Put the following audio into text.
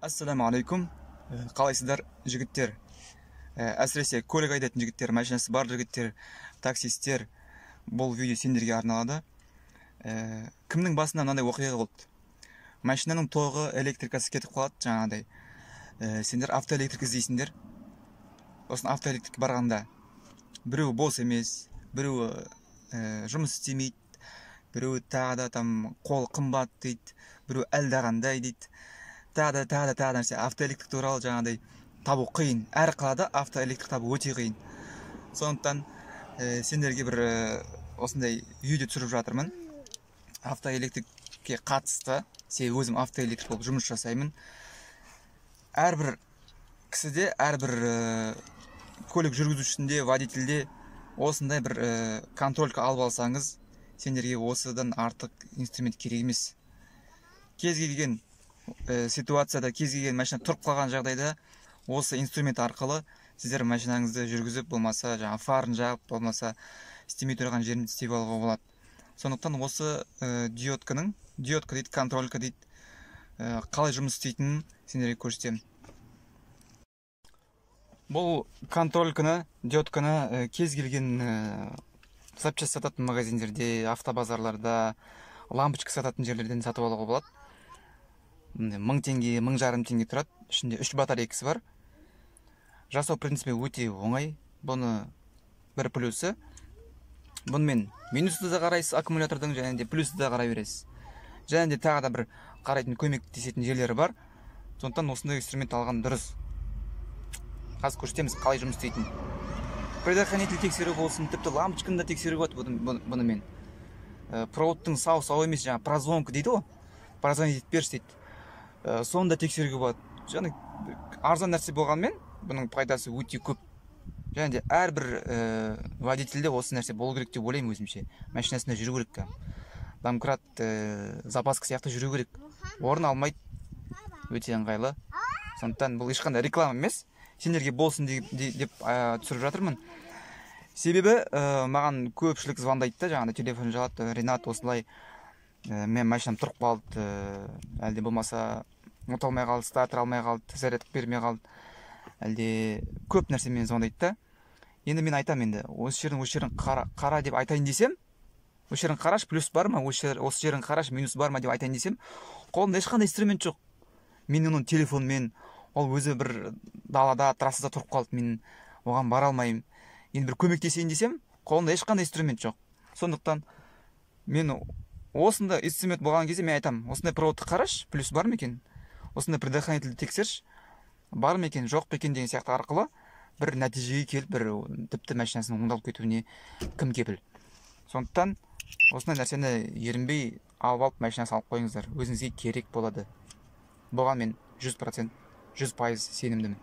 Ассаламу алейкум. Қалайсыздар, жігіттер? Әсіресе көлік айдайтын жігіттер, машинасы бар жігіттер, таксистер, бұл видео сендерге арналады. Кімнің басында мынандай оқиға болды? Машинаның тоғы электрикасы кетіп қалады, жаңағыдай. Сендер автоэлектрик іздейсіңдер. Осыны автоэлектрик барғанда біреуі бос емес, біреуі жұмыс істемейді, біреуі тағы да там қол қымбат дейді, біреуі әлдағандай дейді. Тағы да нәрсе автоэлектрик туралы жаңағыдай табу қиын. Әр қалада автоэлектрик табу өте қиын. Сондықтан сендерге бір осындай видео түсіріп жатырмын. Автоэлектрикке қатысты. Себебі өзім автоэлектрик болып жұмыс жасаймын. Әрбір кісіде, әрбір көлік жүргізушісінде, водительде осындай бір контролька алып алсаңыз, сендерге осыдан артық инструмент керек емес. Кез келген ситуацияда, кез келген машина тұрып қалған жағдайда осы инструмент арқылы сіздер машинаңызды жүргізіп, болмаса жаңа фарын жағып, болмаса істемей тұрған жерін істеп алуға болады. Сондықтан осы диодка дейді, контролька дейді, қалай жұмыс істейтінін сендерге көрсетемін. Бұл контрольканы, диодканы кез келген запчасть сататын магазиндерде, автобазарларда, лампочка сататын жерлерден сатып алуға болады. 1000 теңге, 1500 теңге тұрады. Ішінде 3 батарейкасы бар. Жасау принципі өте оңай. Бұны бір плюсы. Бұнымен минусты да қарайсыз аккумулятордың, және де плюсты да қарай бересіз. Және де тағы да бір қарайтын көмектесетін жерлері бар. Сондықтан осындай инструмент алған дұрыс. Қазір көрсетеміз қалай жұмыс істейтін. Предохранитель тексеру болсын, тіпті лампочканы да тексеру болады бұнымен. Проводтың сау емес, жаңа прозвонка дейді ғой. Прозвонить етіп берші дейді. Соны да тексеруге болады. Және арзан нәрсе болғанмен, бұның пайдасы өте көп. Және де әрбір водительде осы нәрсе болу керек деп ойлаймын өзімше. Машинасында жүру керек. Домкрат, запаска сияқты жүру керек. Орын алмайды. Өте ыңғайлы. Сондықтан бұл ешқандай реклама емес. Сендерге болсын деп түсіріп жатырмын. Себебі маған көпшілік звондайды, жаңағыдай телефон жалады. Ренат, осылай мен машинам тұрып қалды, әлде болмаса ұмыта алмай қалды, стартер алмай қалды, зарядка бермей қалды, әлде көп нәрсе мен звондайды. Енді мен айтам, енді осы жерін қара деп айтайын десем, осы жерін қараш, плюс бар ма, осы жерін қараш, минус бар ма деп айтайын десем, қолымда ешқандай инструмент жоқ. Мен оның телефонмен, ол өзі бір далада, трассада тұрып қалды, мен оған бара алмаймын. Енді бір көмектесейін десем, қолымда ешқандай инструмент жоқ. Сондықтан мен осында инструмент болған кезде мен айтам, осындай проводты қараш, плюс бар ма екен? Осындай предохранительді тексерш, бар ма екен, жоқ па екен деген сияқты арқылы бір нәтижеге келіп, бір тіпті машинасының оңдалып кетуіне кім кепіл. Сондықтан осындай нәрсені ерінбей алып машина салып қойыңыздар. Өзіңізге керек болады. Бұған мен 100% сенімдімін.